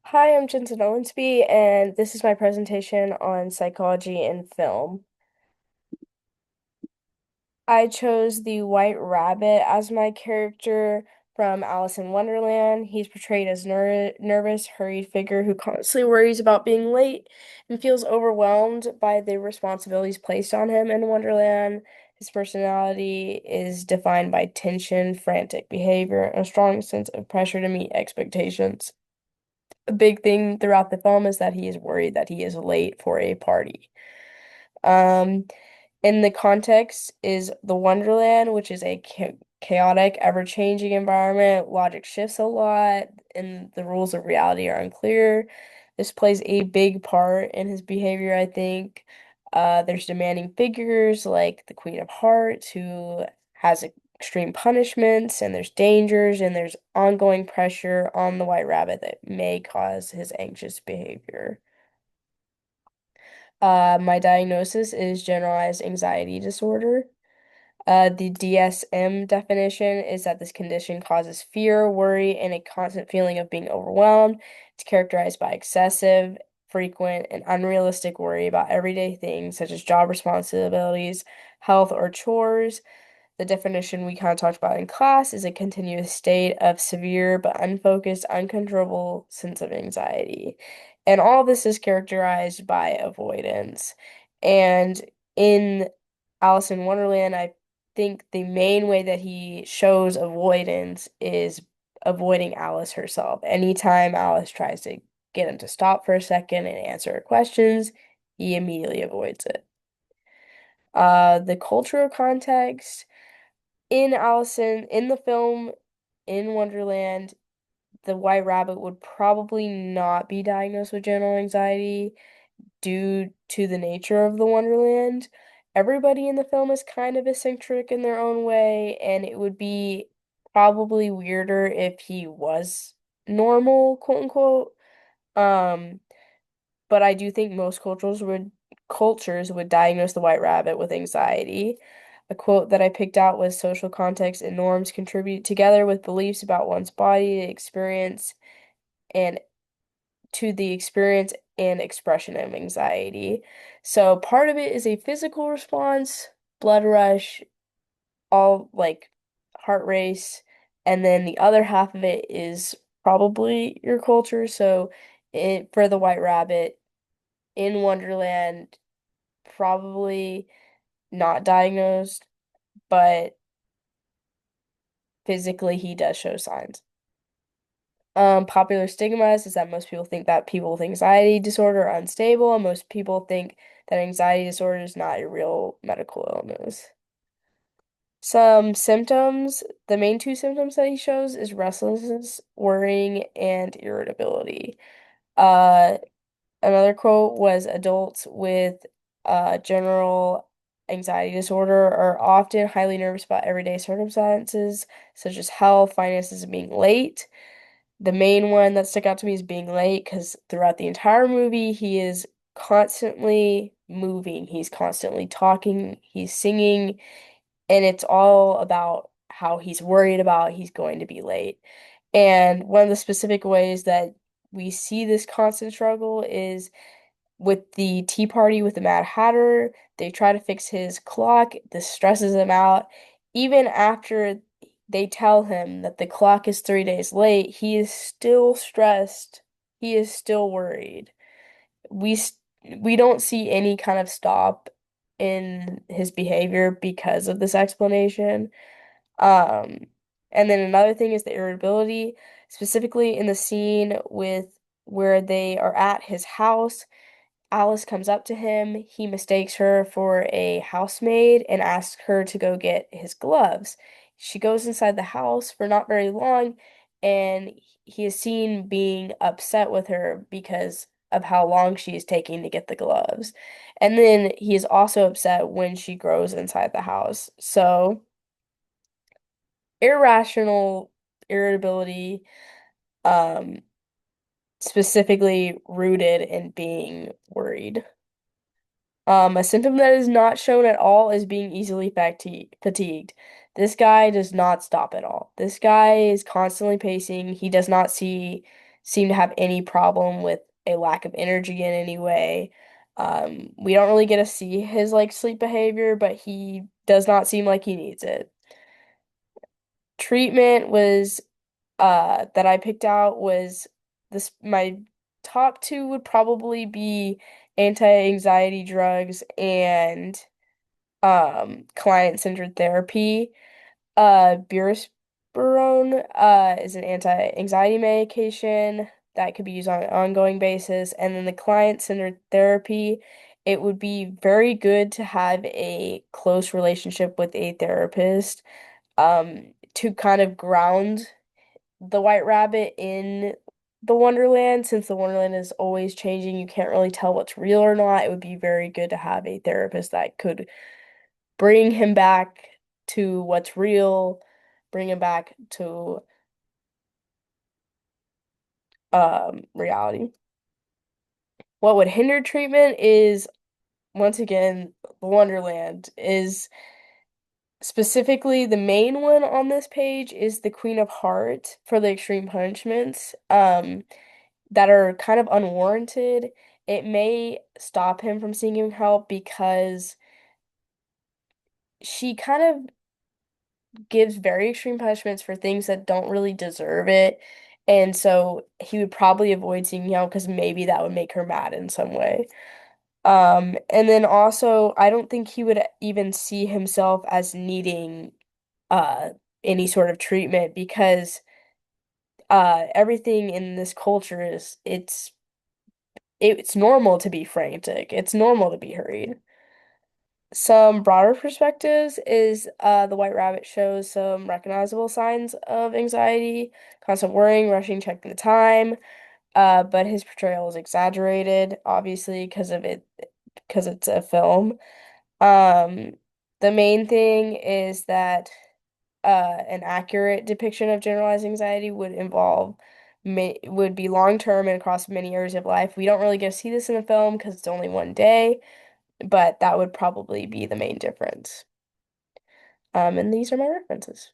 Hi, I'm Jensen Owensby, and this is my presentation on psychology in film. I chose the White Rabbit as my character from Alice in Wonderland. He's portrayed as nervous, hurried figure who constantly worries about being late and feels overwhelmed by the responsibilities placed on him in Wonderland. His personality is defined by tension, frantic behavior, and a strong sense of pressure to meet expectations. A big thing throughout the film is that he is worried that he is late for a party. Um, in the context is the Wonderland, which is a chaotic, ever-changing environment. Logic shifts a lot, and the rules of reality are unclear. This plays a big part in his behavior, I think. There's demanding figures like the Queen of Hearts, who has extreme punishments, and there's dangers, and there's ongoing pressure on the White Rabbit that may cause his anxious behavior. My diagnosis is generalized anxiety disorder. The DSM definition is that this condition causes fear, worry, and a constant feeling of being overwhelmed. It's characterized by excessive, frequent, and unrealistic worry about everyday things such as job responsibilities, health, or chores. The definition we kind of talked about in class is a continuous state of severe but unfocused, uncontrollable sense of anxiety. And all this is characterized by avoidance. And in Alice in Wonderland, I think the main way that he shows avoidance is avoiding Alice herself. Anytime Alice tries to get him to stop for a second and answer her questions, he immediately avoids it. The cultural context in the film in Wonderland, the White Rabbit would probably not be diagnosed with general anxiety due to the nature of the Wonderland. Everybody in the film is kind of eccentric in their own way, and it would be probably weirder if he was normal, quote unquote. Um, but I do think most cultures would diagnose the white rabbit with anxiety. A quote that I picked out was social context and norms contribute together with beliefs about one's body, experience, and to the experience and expression of anxiety. So part of it is a physical response, blood rush, all like heart race, and then the other half of it is probably your culture. So for the white rabbit in Wonderland, probably not diagnosed, but physically he does show signs. Popular stigmas is that most people think that people with anxiety disorder are unstable, and most people think that anxiety disorder is not a real medical illness. Some symptoms, the main two symptoms that he shows is restlessness, worrying, and irritability. Uh, Another quote was adults with general anxiety disorder are often highly nervous about everyday circumstances, such as health, finances, and being late. The main one that stuck out to me is being late because throughout the entire movie, he is constantly moving, he's constantly talking, he's singing, and it's all about how he's worried about he's going to be late. And one of the specific ways that we see this constant struggle is with the Tea Party with the Mad Hatter. They try to fix his clock. This stresses him out. Even after they tell him that the clock is 3 days late, he is still stressed. He is still worried. We s- we don't see any kind of stop in his behavior because of this explanation. Um, and then another thing is the irritability, specifically in the scene with where they are at his house. Alice comes up to him. He mistakes her for a housemaid and asks her to go get his gloves. She goes inside the house for not very long, and he is seen being upset with her because of how long she is taking to get the gloves. And then he is also upset when she grows inside the house. So, irrational irritability, um, specifically rooted in being worried. A symptom that is not shown at all is being easily fatigued. This guy does not stop at all. This guy is constantly pacing. He does not see. seem to have any problem with a lack of energy in any way. We don't really get to see his like sleep behavior, but he does not seem like he needs it. Treatment was that I picked out was this my top two would probably be anti-anxiety drugs and client-centered therapy. Burisperidone is an anti-anxiety medication that could be used on an ongoing basis. And then the client-centered therapy, it would be very good to have a close relationship with a therapist to kind of ground the White Rabbit in the Wonderland. Since the Wonderland is always changing, you can't really tell what's real or not. It would be very good to have a therapist that could bring him back to what's real, bring him back to reality. What would hinder treatment is once again the Wonderland is specifically the main one on this page is the Queen of Hearts for the extreme punishments that are kind of unwarranted. It may stop him from seeking help because she kind of gives very extreme punishments for things that don't really deserve it. And so he would probably avoid seeking out because maybe that would make her mad in some way. And then also, I don't think he would even see himself as needing uh any sort of treatment because everything in this culture is it's normal to be frantic. It's normal to be hurried. Some broader perspectives is the White Rabbit shows some recognizable signs of anxiety, constant worrying, rushing, checking the time. But his portrayal is exaggerated, obviously, because it's a film. Um, the main thing is that an accurate depiction of generalized anxiety would involve would be long term and across many areas of life. We don't really get to see this in the film because it's only one day, but that would probably be the main difference. And these are my references.